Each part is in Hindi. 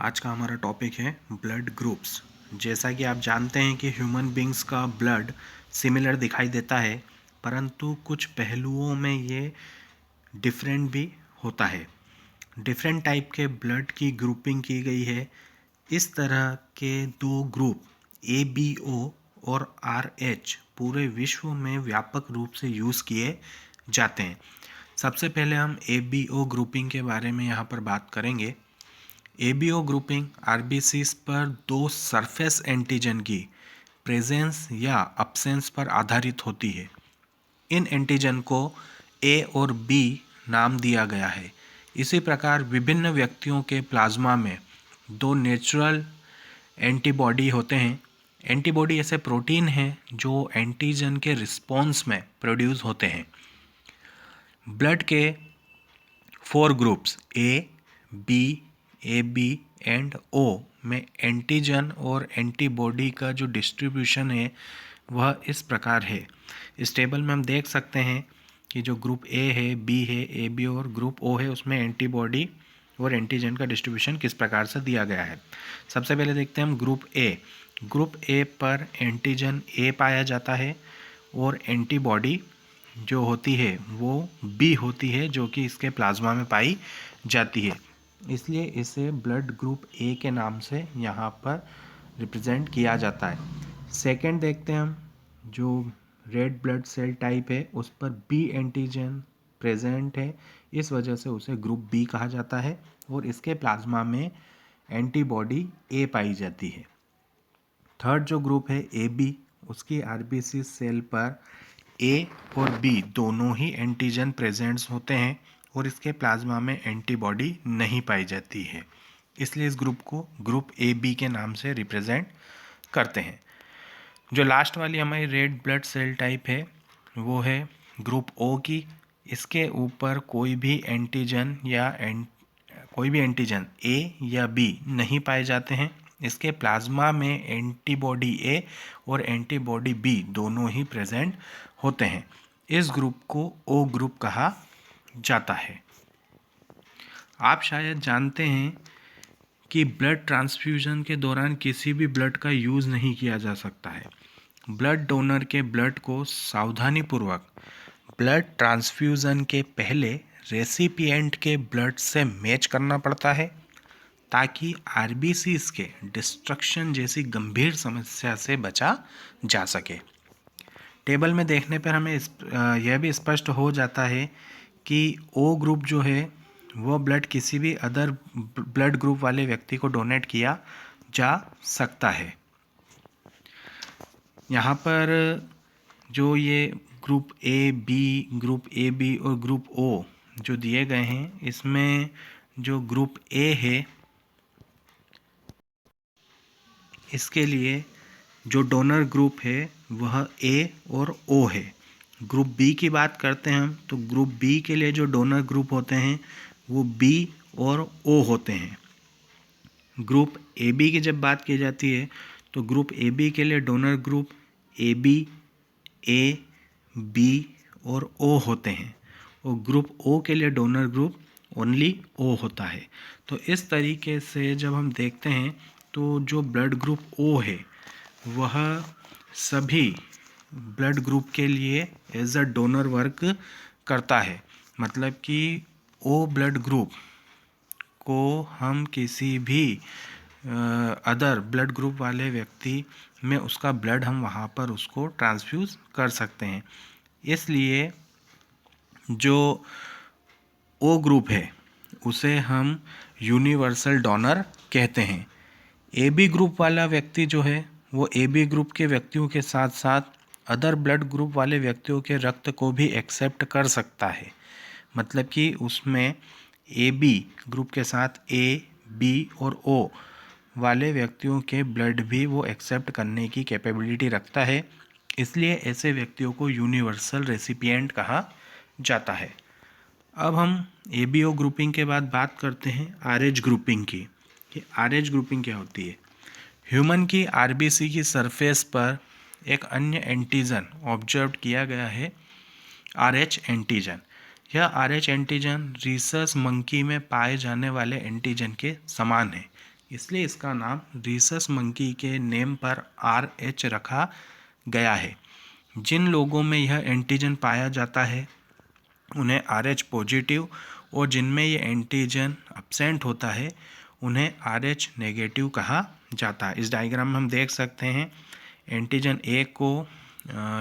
आज का हमारा टॉपिक है ब्लड ग्रुप्स। जैसा कि आप जानते हैं कि ह्यूमन बींग्स का ब्लड सिमिलर दिखाई देता है, परंतु कुछ पहलुओं में ये डिफरेंट भी होता है। डिफरेंट टाइप के ब्लड की ग्रुपिंग की गई है। इस तरह के दो ग्रुप ABO और RH पूरे विश्व में व्यापक रूप से यूज़ किए जाते हैं। सबसे पहले हम ABO ग्रुपिंग के बारे में यहाँ पर बात करेंगे। ABO ग्रुपिंग आरबीसीज पर दो सरफेस एंटीजन की प्रेजेंस या अब्सेंस पर आधारित होती है। इन एंटीजन को A और B नाम दिया गया है। इसी प्रकार विभिन्न व्यक्तियों के प्लाज्मा में दो नेचुरल एंटीबॉडी होते हैं। एंटीबॉडी ऐसे प्रोटीन हैं जो एंटीजन के रिस्पॉन्स में प्रोड्यूस होते हैं। ब्लड के 4 ग्रुप्स AB एंड O में एंटीजन और एंटीबॉडी का जो डिस्ट्रीब्यूशन है वह इस प्रकार है। इस टेबल में हम देख सकते हैं कि जो ग्रुप A है, B है, AB और ग्रुप O है, उसमें एंटीबॉडी और एंटीजन का डिस्ट्रीब्यूशन किस प्रकार से दिया गया है। सबसे पहले देखते हैं हम ग्रुप A। ग्रुप A पर एंटीजन A पाया जाता है और एंटीबॉडी जो होती है वो B होती है, जो कि इसके प्लाज्मा में पाई जाती है। इसलिए इसे ब्लड ग्रुप A के नाम से यहाँ पर रिप्रेजेंट किया जाता है। सेकंड देखते हैं हम, जो रेड ब्लड सेल टाइप है उस पर B एंटीजन प्रेजेंट है, इस वजह से उसे ग्रुप B कहा जाता है और इसके प्लाज्मा में एंटीबॉडी A पाई जाती है। थर्ड जो ग्रुप है AB, उसकी आरबीसी सेल पर A और B दोनों ही एंटीजन प्रेजेंट्स होते हैं और इसके प्लाज्मा में एंटीबॉडी नहीं पाई जाती है, इसलिए इस ग्रुप को ग्रुप AB के नाम से रिप्रेजेंट करते हैं। जो लास्ट वाली हमारी रेड ब्लड सेल टाइप है वो है ग्रुप O की। इसके ऊपर कोई भी एंटीजन A या B नहीं पाए जाते हैं। इसके प्लाज्मा में एंटीबॉडी A और एंटीबॉडी B दोनों ही प्रेजेंट होते हैं। इस ग्रुप को O ग्रुप कहा जाता है। आप शायद जानते हैं कि ब्लड ट्रांसफ्यूजन के दौरान किसी भी ब्लड का यूज़ नहीं किया जा सकता है। ब्लड डोनर के ब्लड को सावधानीपूर्वक ब्लड ट्रांसफ्यूजन के पहले रेसिपिएंट के ब्लड से मैच करना पड़ता है, ताकि आरबीसीज के डिस्ट्रक्शन जैसी गंभीर समस्या से बचा जा सके। टेबल में देखने पर हमें यह भी स्पष्ट हो जाता है कि O ग्रुप जो है वो ब्लड किसी भी अदर ब्लड ग्रुप वाले व्यक्ति को डोनेट किया जा सकता है। यहाँ पर जो ये ग्रुप ग्रुप AB और ग्रुप O जो दिए गए हैं, इसमें जो ग्रुप A है इसके लिए जो डोनर ग्रुप है वह A और O है। ग्रुप B की बात करते हैं हम, तो ग्रुप B के लिए जो डोनर ग्रुप होते हैं वो B और O होते हैं। ग्रुप AB की जब बात की जाती है तो ग्रुप AB के लिए donor group AB, A, B और O होते हैं और ग्रुप O के लिए डोनर ग्रुप ओनली O होता है। तो इस तरीके से जब हम देखते हैं तो जो ब्लड ग्रुप O है वह सभी ब्लड ग्रुप के लिए एज अ डोनर वर्क करता है। मतलब कि O ब्लड ग्रुप को हम किसी भी अदर ब्लड ग्रुप वाले व्यक्ति में उसका ब्लड हम वहाँ पर उसको ट्रांसफ्यूज़ कर सकते हैं। इसलिए जो O ग्रुप है उसे हम यूनिवर्सल डोनर कहते हैं। AB ग्रुप वाला व्यक्ति जो है वो AB ग्रुप के व्यक्तियों के साथ साथ अदर ब्लड ग्रुप वाले व्यक्तियों के रक्त को भी एक्सेप्ट कर सकता है। मतलब कि उसमें AB ग्रुप के साथ A, B और O वाले व्यक्तियों के ब्लड भी वो एक्सेप्ट करने की कैपेबिलिटी रखता है, इसलिए ऐसे व्यक्तियों को यूनिवर्सल रेसिपिएंट कहा जाता है। अब हम ABO ग्रुपिंग के बाद बात करते हैं RH ग्रुपिंग की कि RH ग्रुपिंग क्या होती है। ह्यूमन की आरबीसी की सरफेस पर एक अन्य एंटीजन ऑब्जर्व किया गया है, RH एंटीजन। यह RH एंटीजन रीसस मंकी में पाए जाने वाले एंटीजन के समान है। इसलिए इसका नाम रीसस मंकी के नेम पर RH रखा गया है। जिन लोगों में यह एंटीजन पाया जाता है उन्हें RH पॉजिटिव, और जिनमें ये एंटीजन एब्सेंट होता है उन्हें RH नेगेटिव कहा जाता है। इस डायग्राम में हम देख सकते हैं एंटीजन A को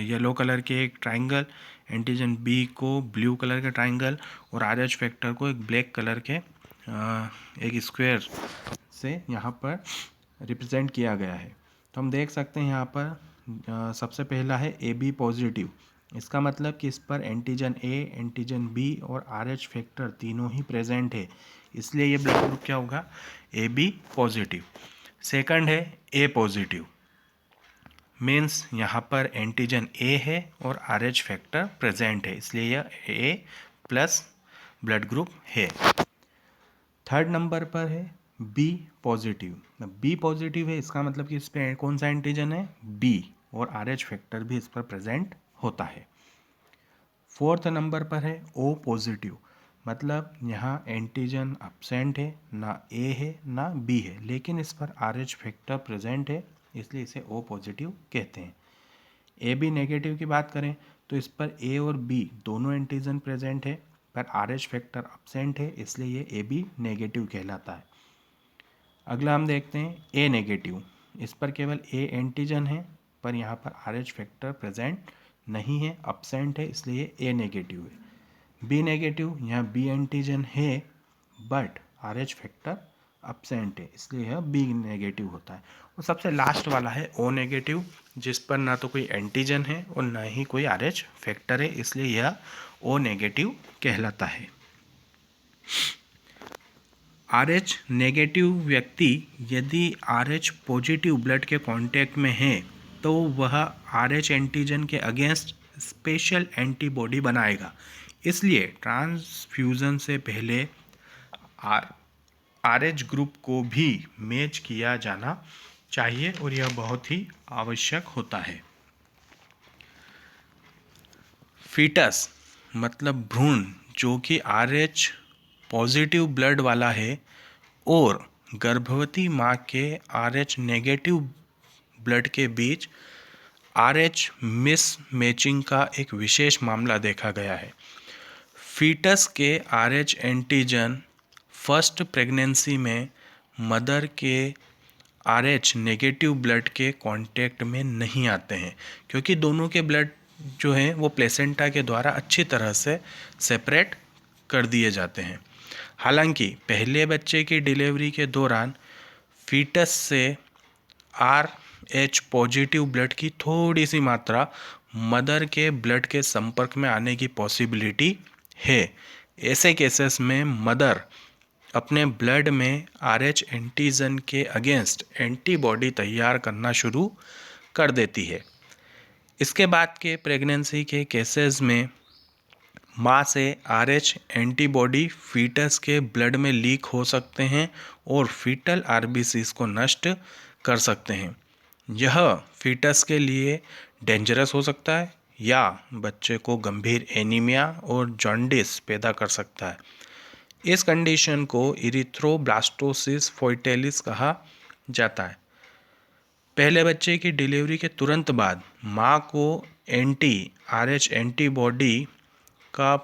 येलो कलर के एक ट्राइंगल, एंटीजन B को ब्लू कलर के ट्राइंगल और RH फैक्टर को एक ब्लैक कलर के एक स्क्वायर से यहाँ पर रिप्रेजेंट किया गया है। तो हम देख सकते हैं यहाँ पर सबसे पहला है AB पॉजिटिव। इसका मतलब कि इस पर एंटीजन A, एंटीजन B और RH फैक्टर तीनों ही प्रेजेंट है, इसलिए ये ब्लड ग्रुप क्या होगा, AB पॉजिटिव। सेकंड है A पॉजिटिव, मीन्स यहाँ पर एंटीजन A है और RH फैक्टर प्रेजेंट है, इसलिए यह A प्लस ब्लड ग्रुप है। थर्ड नंबर पर है B पॉजिटिव। B पॉजिटिव है, इसका मतलब कि इस पर कौन सा एंटीजन है, B, और RH फैक्टर भी इस पर प्रेजेंट होता है। फोर्थ नंबर पर है O पॉजिटिव, मतलब यहाँ एंटीजन एब्सेंट है, ना A है ना B है, लेकिन इस पर RH फैक्टर प्रेजेंट है, इसलिए इसे O पॉजिटिव कहते हैं। AB नेगेटिव की बात करें तो इस पर A और B दोनों एंटीजन प्रेजेंट है पर RH फैक्टर एब्सेंट है, इसलिए ये AB नेगेटिव कहलाता है। अगला हम देखते हैं A नेगेटिव। इस पर केवल A एंटीजन है पर यहाँ पर RH फैक्टर प्रेजेंट नहीं है, एब्सेंट है, इसलिए A नेगेटिव है। B नेगेटिव, यहाँ B एंटीजन है बट RH फैक्टर एब्सेंट है, इसलिए यह B नेगेटिव होता है। और सबसे लास्ट वाला है O नेगेटिव, जिस पर ना तो कोई एंटीजन है और ना ही कोई RH फैक्टर है, इसलिए यह O नेगेटिव कहलाता है। RH नेगेटिव व्यक्ति यदि RH पॉजिटिव ब्लड के कांटेक्ट में है तो वह RH एंटीजन के अगेंस्ट स्पेशल एंटीबॉडी बनाएगा, इसलिए ट्रांसफ्यूज़न से पहले RH ग्रुप को भी मैच किया जाना चाहिए और यह बहुत ही आवश्यक होता है। फीटस मतलब भ्रूण जो कि RH पॉजिटिव ब्लड वाला है और गर्भवती माँ के RH नेगेटिव ब्लड के बीच RH मिस मैचिंग का एक विशेष मामला देखा गया है। फीटस के RH एंटीजन फर्स्ट प्रेगनेंसी में मदर के RH नेगेटिव ब्लड के कांटेक्ट में नहीं आते हैं, क्योंकि दोनों के ब्लड जो हैं वो प्लेसेंटा के द्वारा अच्छी तरह से सेपरेट कर दिए जाते हैं। हालांकि पहले बच्चे की डिलीवरी के दौरान फीटस से RH पॉजिटिव ब्लड की थोड़ी सी मात्रा मदर के ब्लड के संपर्क में आने की पॉसिबिलिटी है। ऐसे केसेस में मदर अपने ब्लड में RH एंटीजन के अगेंस्ट एंटीबॉडी तैयार करना शुरू कर देती है। इसके बाद के प्रेगनेंसी के केसेस में माँ से RH एंटीबॉडी फीटस के ब्लड में लीक हो सकते हैं और फीटल RBCs को नष्ट कर सकते हैं। यह फीटस के लिए डेंजरस हो सकता है या बच्चे को गंभीर एनीमिया और जॉन्डिस पैदा कर सकता है। इस कंडीशन को इरिथ्रोब्लास्टोसिस फोइटेलिस कहा जाता है। पहले बच्चे की डिलीवरी के तुरंत बाद माँ को RH एंटीबॉडी का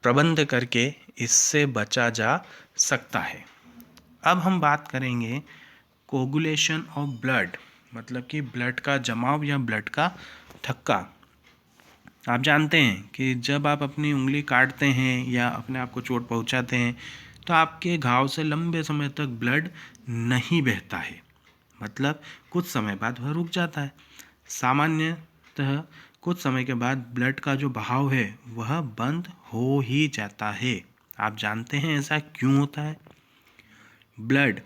प्रबंध करके इससे बचा जा सकता है। अब हम बात करेंगे कोगुलेशन ऑफ ब्लड, मतलब कि ब्लड का जमाव या ब्लड का थक्का। आप जानते हैं कि जब आप अपनी उंगली काटते हैं या अपने आप को चोट पहुंचाते हैं तो आपके घाव से लंबे समय तक ब्लड नहीं बहता है, मतलब कुछ समय बाद वह रुक जाता है। सामान्यतः कुछ समय के बाद ब्लड का जो बहाव है वह बंद हो ही जाता है। आप जानते हैं ऐसा क्यों होता है? ब्लड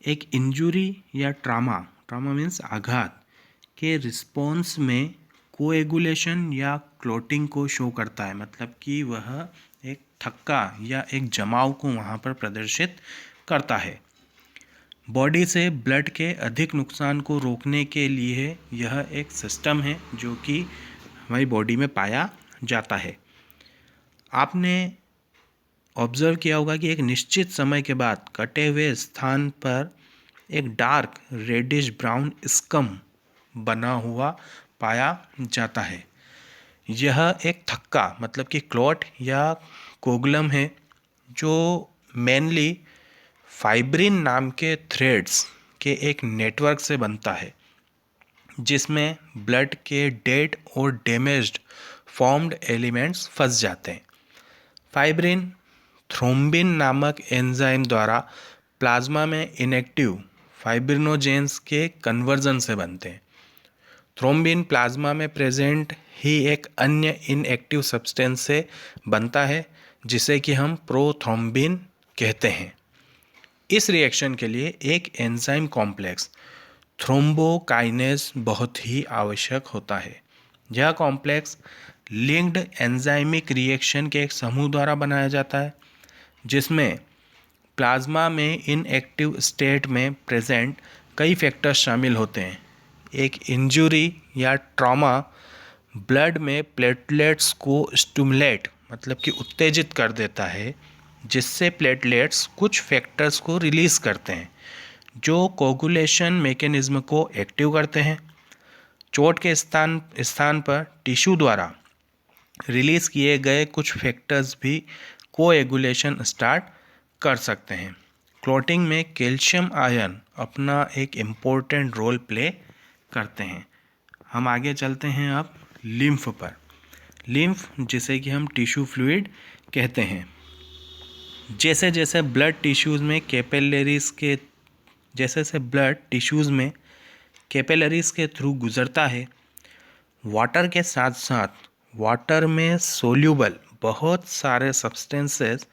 एक इंजुरी या ट्रॉमा मीन्स आघात के रिस्पॉन्स में कोएगुलेशन या क्लॉटिंग को शो करता है, मतलब कि वह एक थक्का या एक जमाव को वहाँ पर प्रदर्शित करता है। बॉडी से ब्लड के अधिक नुकसान को रोकने के लिए यह एक सिस्टम है जो कि हमारी बॉडी में पाया जाता है। आपने ऑब्जर्व किया होगा कि एक निश्चित समय के बाद कटे हुए स्थान पर एक डार्क रेडिश ब्राउन स्कम बना हुआ पाया जाता है। यह एक थक्का मतलब कि क्लॉट या कोगुलम है जो मेनली फाइब्रिन नाम के थ्रेड्स के एक नेटवर्क से बनता है, जिसमें ब्लड के डेड और डैमेज्ड फॉर्म्ड एलिमेंट्स फंस जाते हैं। फाइब्रिन थ्रोम्बिन नामक एंजाइम द्वारा प्लाज्मा में इनएक्टिव फाइब्रिनोजेंस के कन्वर्जन से बनते हैं। थ्रोम्बिन प्लाज्मा में प्रेजेंट ही एक अन्य इनएक्टिव सब्सटेंस से बनता है जिसे कि हम प्रोथ्रोम्बिन कहते हैं। इस रिएक्शन के लिए एक एंजाइम कॉम्प्लेक्स थ्रोम्बोकाइनेज बहुत ही आवश्यक होता है। यह कॉम्प्लेक्स लिंक्ड एंजाइमिक रिएक्शन के एक समूह द्वारा बनाया जाता है, जिसमें प्लाज्मा में इनएक्टिव स्टेट में प्रेजेंट कई फैक्टर्स शामिल होते हैं। एक इंजरी या ट्रॉमा ब्लड में प्लेटलेट्स को स्टिमुलेट मतलब कि उत्तेजित कर देता है, जिससे प्लेटलेट्स कुछ फैक्टर्स को रिलीज करते हैं जो कोगुलेशन मैकेनिज्म को एक्टिव करते हैं। चोट के स्थान पर टिश्यू द्वारा रिलीज किए गए कुछ फैक्टर्स भी कोएगुलेशन स्टार्ट कर सकते हैं। क्लॉटिंग में कैल्शियम आयन अपना एक इम्पोर्टेंट रोल प्ले करते हैं। हम आगे चलते हैं अब लिम्फ पर। लिम्फ जिसे कि हम टिश्यू फ्लूइड कहते हैं। जैसे जैसे ब्लड टिश्यूज़ में कैपिलरीज़ के थ्रू गुजरता है, वाटर के साथ साथ वाटर में सोल्यूबल बहुत सारे सब्सटेंसेस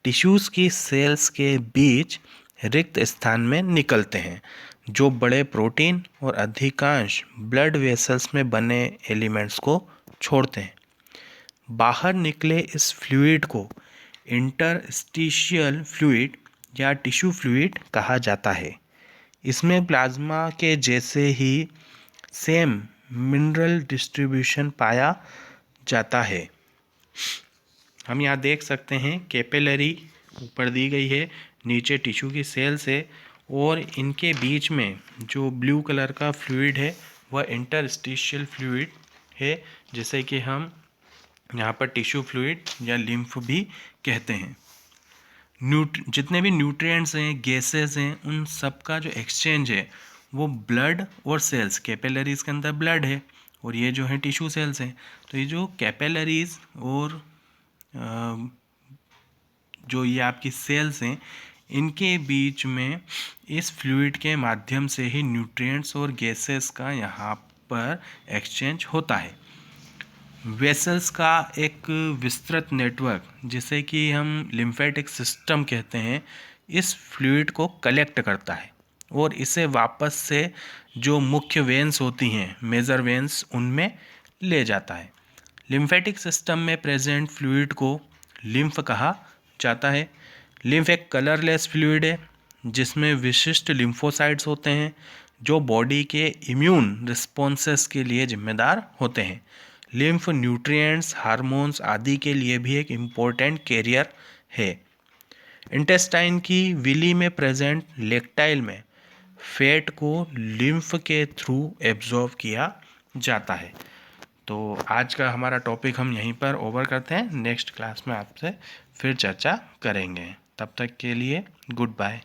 टिश्यूज़ की सेल्स के बीच रिक्त स्थान में निकलते हैं, जो बड़े प्रोटीन और अधिकांश ब्लड वेसल्स में बने एलिमेंट्स को छोड़ते हैं। बाहर निकले इस फ्लूइड को इंटरस्टिशियल फ्लूइड या टिश्यू फ्लूइड कहा जाता है। इसमें प्लाज्मा के जैसे ही सेम मिनरल डिस्ट्रीब्यूशन पाया जाता है। हम यहाँ देख सकते हैं कैपिलरी ऊपर दी गई है, नीचे टिश्यू की सेल्स है और इनके बीच में जो ब्लू कलर का फ्लूइड है वह इंटरस्टिशियल फ्लूइड है, जिसे कि हम यहाँ पर टिश्यू फ्लूइड या लिम्फ भी कहते हैं। जितने भी न्यूट्रिएंट्स हैं, गैसेस हैं, उन सब का जो एक्सचेंज है वो ब्लड और सेल्स, कैपिलरीज के अंदर ब्लड है और ये जो है टिश्यू सेल्स हैं, तो ये जो कैपिलरीज और जो ये आपकी सेल्स हैं, इनके बीच में इस फ्लूइड के माध्यम से ही न्यूट्रिएंट्स और गैसेस का यहाँ पर एक्सचेंज होता है। वेसल्स का एक विस्तृत नेटवर्क जिसे कि हम लिम्फेटिक सिस्टम कहते हैं, इस फ्लूइड को कलेक्ट करता है और इसे वापस से जो मुख्य वेन्स होती हैं, मेजर वेन्स, उनमें ले जाता है। लिम्फेटिक सिस्टम में प्रेजेंट फ्लूइड को लिम्फ कहा जाता है। लिम्फ एक कलरलेस फ्लूइड है जिसमें विशिष्ट लिम्फोसाइट्स होते हैं जो बॉडी के इम्यून रिस्पॉन्सेस के लिए जिम्मेदार होते हैं। लिम्फ न्यूट्रिएंट्स, हार्मोन्स आदि के लिए भी एक इम्पोर्टेंट कैरियर है। इंटेस्टाइन की विली में प्रेजेंट लेक्टाइल में फैट को लिम्फ के थ्रू एब्जॉर्ब किया जाता है। तो आज का हमारा टॉपिक हम यहीं पर ओवर करते हैं। नेक्स्ट क्लास में आपसे फिर चर्चा करेंगे। तब तक के लिए गुड बाय।